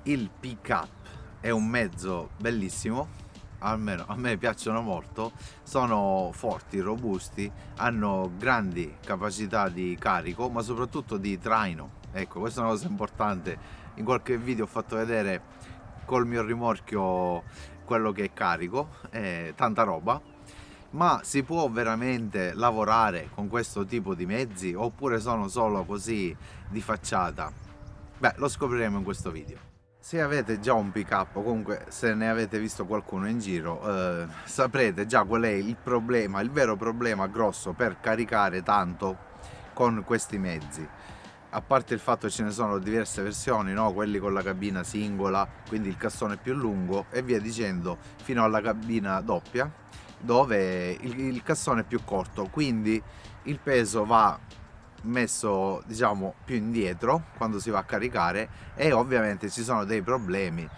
Il pick-up è un mezzo bellissimo, almeno a me piacciono molto, sono forti, robusti, hanno grandi capacità di carico, ma soprattutto di traino. Ecco, questa è una cosa importante. In qualche video ho fatto vedere col mio rimorchio quello che è carico, tanta roba. Ma si può veramente lavorare con questo tipo di mezzi oppure sono solo così di facciata? Beh, lo scopriremo in questo video. Se avete già un pick up o comunque se ne avete visto qualcuno in giro, saprete già qual è il problema, il vero problema grosso per caricare tanto con questi mezzi. A parte il fatto che ce ne sono diverse versioni, no? Quelli con la cabina singola, quindi il cassone più lungo e via dicendo, fino alla cabina doppia, dove il cassone è più corto, quindi il peso va messo, diciamo, più indietro quando si va a caricare e ovviamente ci sono dei problemi.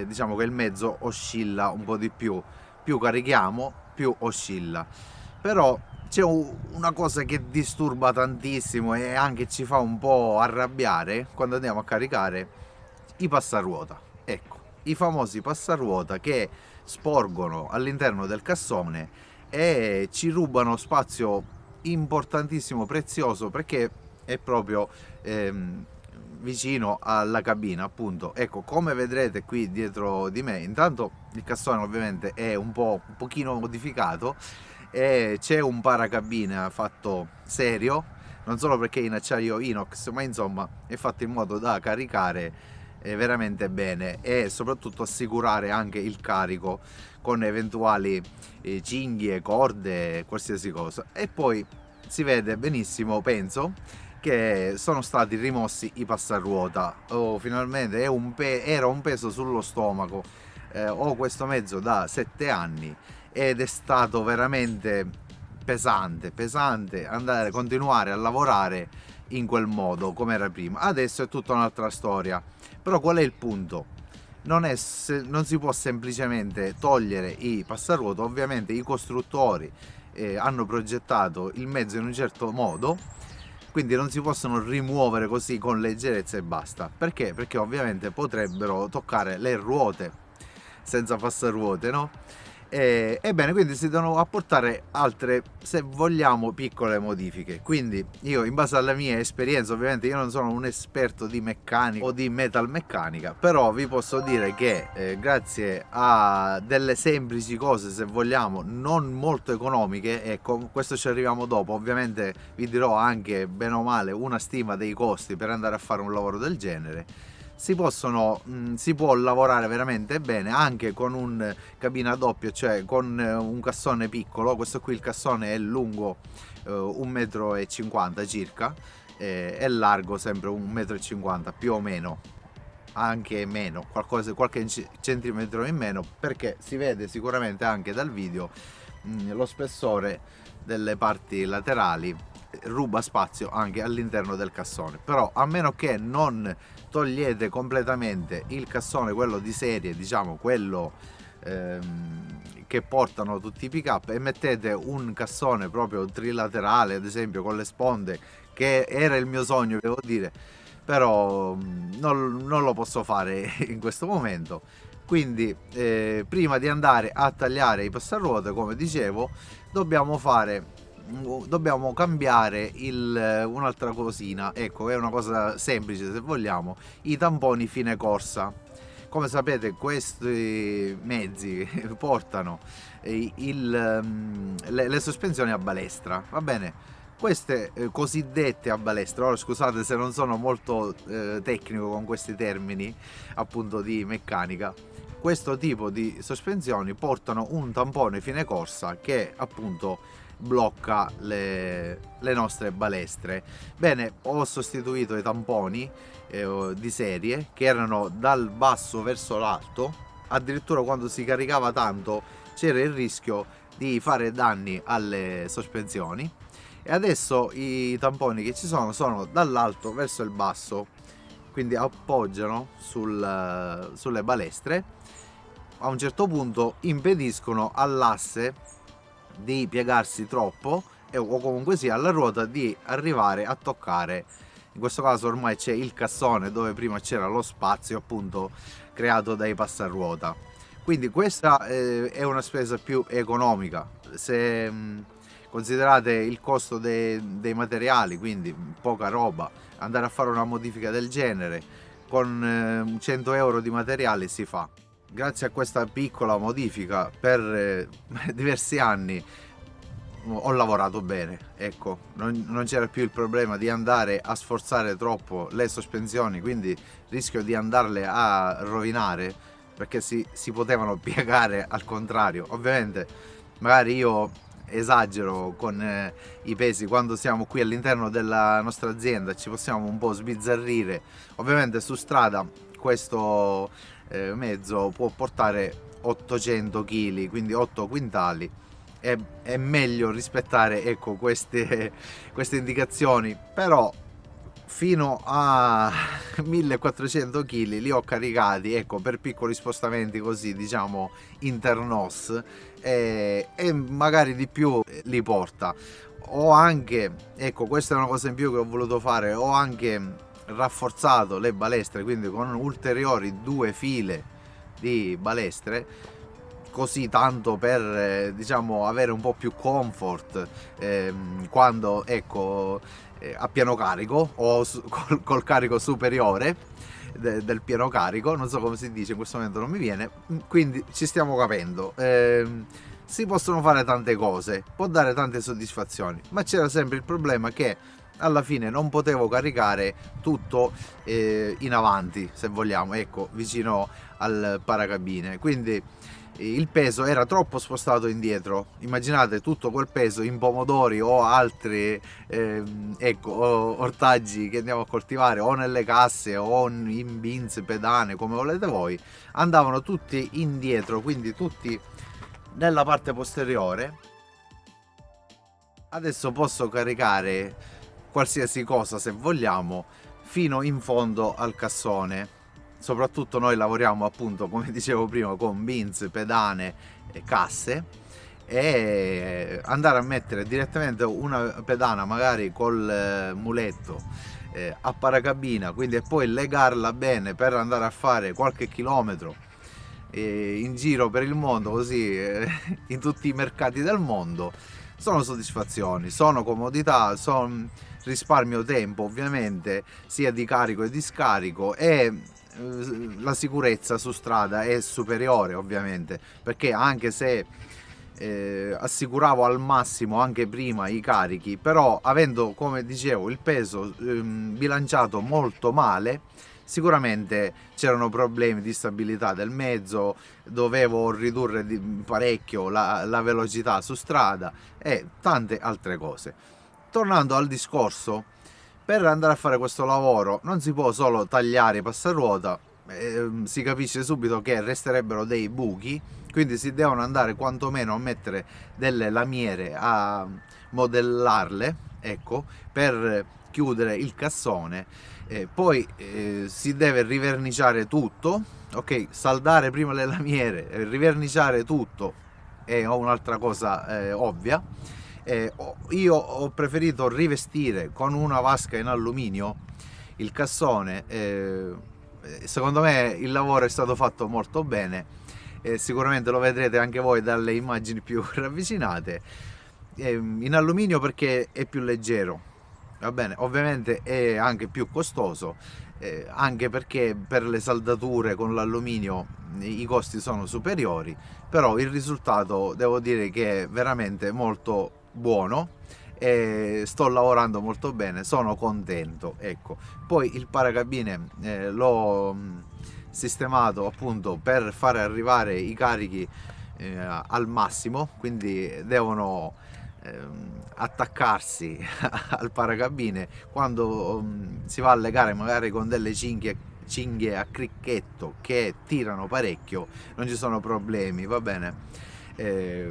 Diciamo che il mezzo oscilla un po' di più carichiamo più oscilla, però c'è una cosa che disturba tantissimo e anche ci fa un po' arrabbiare quando andiamo a caricare: i passaruota. Ecco, i famosi passaruota che sporgono all'interno del cassone e ci rubano spazio importantissimo, prezioso, perché è proprio vicino alla cabina, appunto. Ecco, come vedrete qui dietro di me, intanto il cassone ovviamente è un pochino modificato e c'è un paracabina fatto serio, non solo perché è in acciaio inox, ma insomma è fatto in modo da caricare veramente bene e soprattutto assicurare anche il carico con eventuali cinghie, corde, qualsiasi cosa. E poi si vede benissimo, penso, che sono stati rimossi i passaruota. Oh, finalmente era un peso sullo stomaco. Ho questo mezzo da 7 anni ed è stato veramente pesante continuare a lavorare in quel modo come era prima. Adesso è tutta un'altra storia. Però qual è il punto? Non si può semplicemente togliere i passaruota. Ovviamente i costruttori hanno progettato il mezzo in un certo modo, quindi non si possono rimuovere così con leggerezza e basta. Perché? Perché ovviamente potrebbero toccare le ruote senza passaruote, no? Ebbene, quindi si devono apportare altre, se vogliamo, piccole modifiche. Quindi io, in base alla mia esperienza, ovviamente io non sono un esperto di meccanica o di metalmeccanica, però vi posso dire che grazie a delle semplici cose, se vogliamo, non molto economiche, ecco, questo ci arriviamo dopo, ovviamente vi dirò anche bene o male una stima dei costi per andare a fare un lavoro del genere. Si può lavorare veramente bene anche con un cabina doppia, cioè con un cassone piccolo. Questo qui, il cassone è lungo 1,50 m circa, è largo sempre 1,50 m più o meno, anche meno, qualche centimetro in meno, perché si vede sicuramente anche dal video lo spessore delle parti laterali ruba spazio anche all'interno del cassone. Però a meno che non togliete completamente il cassone, quello di serie, diciamo quello che portano tutti i pick up, e mettete un cassone proprio trilaterale, ad esempio con le sponde, che era il mio sogno, devo dire, però non lo posso fare in questo momento. Quindi prima di andare a tagliare i passaruote, come dicevo, dobbiamo cambiare un'altra cosina. Ecco, è una cosa semplice se vogliamo: i tamponi fine corsa. Come sapete, questi mezzi portano le sospensioni a balestra, va bene? Queste cosiddette a balestra, ora scusate se non sono molto tecnico con questi termini appunto di meccanica, questo tipo di sospensioni portano un tampone fine corsa che appunto blocca le nostre balestre. Bene, ho sostituito i tamponi di serie che erano dal basso verso l'alto. Addirittura quando si caricava tanto c'era il rischio di fare danni alle sospensioni, e adesso i tamponi che ci sono dall'alto verso il basso, quindi appoggiano sulle balestre. A un certo punto impediscono all'asse di piegarsi troppo o comunque sia alla ruota di arrivare a toccare in questo caso ormai c'è il cassone dove prima c'era lo spazio appunto creato dai passaruota. Quindi questa è una spesa più economica se considerate il costo dei materiali, quindi poca roba. Andare a fare una modifica del genere con 100 euro di materiali si fa. Grazie a questa piccola modifica per diversi anni ho lavorato bene, ecco, non c'era più il problema di andare a sforzare troppo le sospensioni, quindi rischio di andarle a rovinare perché si potevano piegare al contrario. Ovviamente magari io esagero con i pesi quando siamo qui all'interno della nostra azienda, ci possiamo un po' sbizzarrire. Ovviamente su strada questo mezzo può portare 800 kg, quindi 8 quintali. È meglio rispettare, ecco, queste indicazioni, però fino a 1400 kg li ho caricati, ecco, per piccoli spostamenti così, diciamo, internos, e magari di più li porta. Ho anche, ecco, questa è una cosa in più che ho voluto fare, ho anche rafforzato le balestre, quindi con ulteriori 2 file di balestre, così tanto per diciamo avere un po' più comfort quando ecco a pieno carico o col carico superiore del pieno carico, non so come si dice in questo momento, non mi viene, quindi ci stiamo capendo. Si possono fare tante cose, può dare tante soddisfazioni, ma c'era sempre il problema che alla fine non potevo caricare tutto in avanti, se vogliamo, ecco, vicino al paracabine, quindi il peso era troppo spostato indietro. Immaginate tutto quel peso in pomodori o altri ecco, ortaggi che andiamo a coltivare o nelle casse o in beans, pedane, come volete voi, andavano tutti indietro, quindi tutti nella parte posteriore. Adesso posso caricare qualsiasi cosa, se vogliamo, fino in fondo al cassone. Soprattutto noi lavoriamo appunto, come dicevo prima, con beans, pedane e casse, e andare a mettere direttamente una pedana magari col muletto a paracabina, quindi, e poi legarla bene per andare a fare qualche chilometro in giro per il mondo, così in tutti i mercati del mondo, sono soddisfazioni, sono comodità, sono risparmio tempo ovviamente, sia di carico e di scarico, e la sicurezza su strada è superiore ovviamente, perché anche se assicuravo al massimo anche prima i carichi, però avendo, come dicevo, il peso bilanciato molto male, sicuramente c'erano problemi di stabilità del mezzo, dovevo ridurre parecchio la velocità su strada e tante altre cose. Tornando al discorso, per andare a fare questo lavoro non si può solo tagliare i passaruota, si capisce subito che resterebbero dei buchi, quindi si devono andare quantomeno a mettere delle lamiere, a modellarle, ecco, per chiudere il cassone. Poi si deve riverniciare tutto, ok, saldare prima le lamiere, riverniciare tutto è un'altra cosa ovvia. Io ho preferito rivestire con una vasca in alluminio il cassone. Secondo me il lavoro è stato fatto molto bene, sicuramente lo vedrete anche voi dalle immagini più ravvicinate. In alluminio perché è più leggero, va bene, ovviamente è anche più costoso, anche perché per le saldature con l'alluminio i costi sono superiori, però il risultato devo dire che è veramente molto buono e sto lavorando molto bene, sono contento, ecco. Poi il paracabine l'ho sistemato appunto per fare arrivare i carichi al massimo, quindi devono attaccarsi al paracabine quando si va a legare magari con delle cinghie a cricchetto che tirano parecchio, non ci sono problemi, va bene.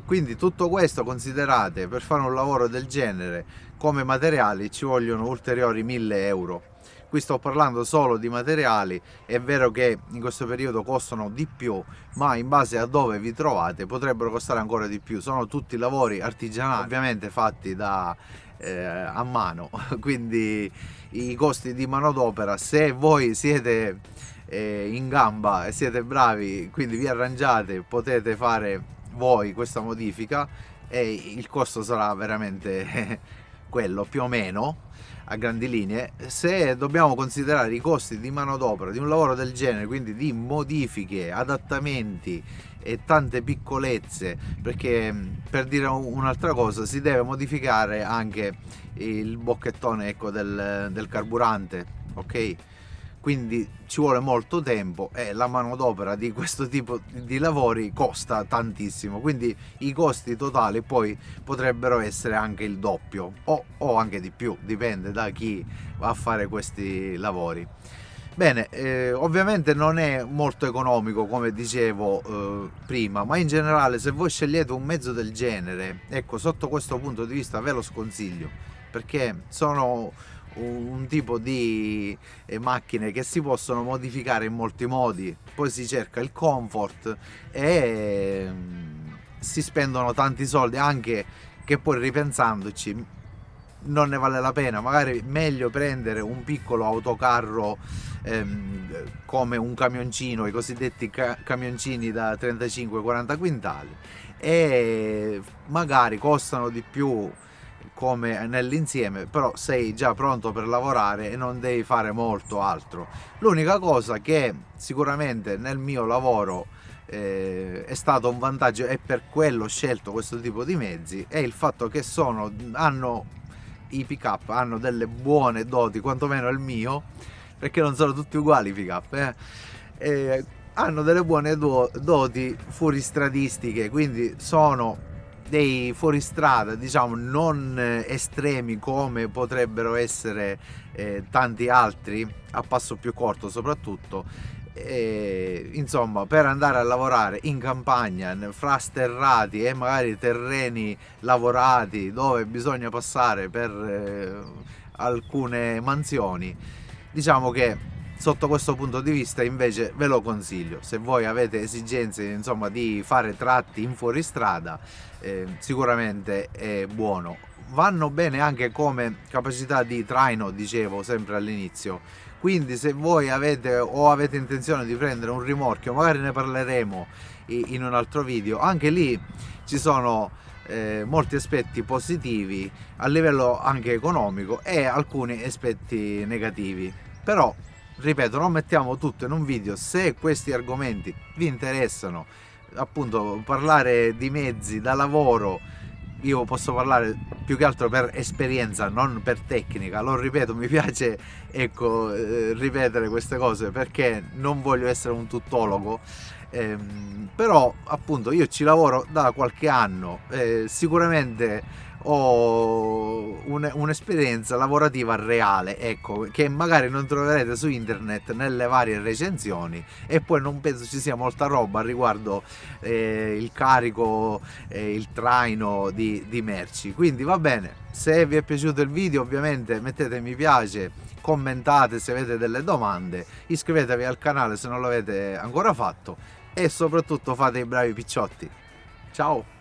Quindi tutto questo, considerate, per fare un lavoro del genere come materiali ci vogliono ulteriori 1000 euro. Qui sto parlando solo di materiali, è vero che in questo periodo costano di più, ma in base a dove vi trovate potrebbero costare ancora di più. Sono tutti lavori artigianali, ovviamente fatti da a mano, quindi i costi di manodopera, se voi siete in gamba e siete bravi, quindi vi arrangiate, potete fare voi questa modifica e il costo sarà veramente quello più o meno a grandi linee. Se dobbiamo considerare i costi di manodopera di un lavoro del genere, quindi di modifiche, adattamenti e tante piccolezze, perché per dire un'altra cosa, si deve modificare anche il bocchettone, ecco, del carburante, ok? Quindi ci vuole molto tempo e la manodopera di questo tipo di lavori costa tantissimo, quindi i costi totali poi potrebbero essere anche il doppio o anche di più, dipende da chi va a fare questi lavori. Bene, ovviamente non è molto economico come dicevo prima, ma in generale se voi scegliete un mezzo del genere, ecco, sotto questo punto di vista ve lo sconsiglio, perché sono un tipo di macchine che si possono modificare in molti modi, poi si cerca il comfort e si spendono tanti soldi, anche che poi ripensandoci non ne vale la pena, magari meglio prendere un piccolo autocarro come un camioncino, i cosiddetti camioncini da 35-40 quintali, e magari costano di più come nell'insieme, però sei già pronto per lavorare e non devi fare molto altro. L'unica cosa che sicuramente nel mio lavoro è stato un vantaggio, e per quello ho scelto questo tipo di mezzi, è il fatto che i pick up hanno delle buone doti, quantomeno il mio, perché non sono tutti uguali i pick up, hanno delle buone doti fuoristradistiche, quindi sono dei fuoristrada, diciamo, non estremi come potrebbero essere tanti altri, a passo più corto soprattutto. Insomma, per andare a lavorare in campagna, fra sterrati e magari terreni lavorati dove bisogna passare per alcune mansioni, diciamo che sotto questo punto di vista invece ve lo consiglio. Se voi avete esigenze, insomma, di fare tratti in fuoristrada, sicuramente è buono. Vanno bene anche come capacità di traino, dicevo sempre all'inizio, quindi se voi avete intenzione di prendere un rimorchio, magari ne parleremo in un altro video, anche lì ci sono molti aspetti positivi a livello anche economico e alcuni aspetti negativi, però ripeto, non mettiamo tutto in un video. Se questi argomenti vi interessano, appunto, parlare di mezzi da lavoro, io posso parlare più che altro per esperienza, non per tecnica, lo ripeto, mi piace, ecco, ripetere queste cose perché non voglio essere un tuttologo, però appunto io ci lavoro da qualche anno, sicuramente ho un'esperienza lavorativa reale, ecco, che magari non troverete su internet nelle varie recensioni, e poi non penso ci sia molta roba riguardo il carico, il traino di merci. Quindi va bene, se vi è piaciuto il video ovviamente mettete mi piace, commentate se avete delle domande, iscrivetevi al canale se non l'avete ancora fatto e soprattutto fate i bravi picciotti. Ciao!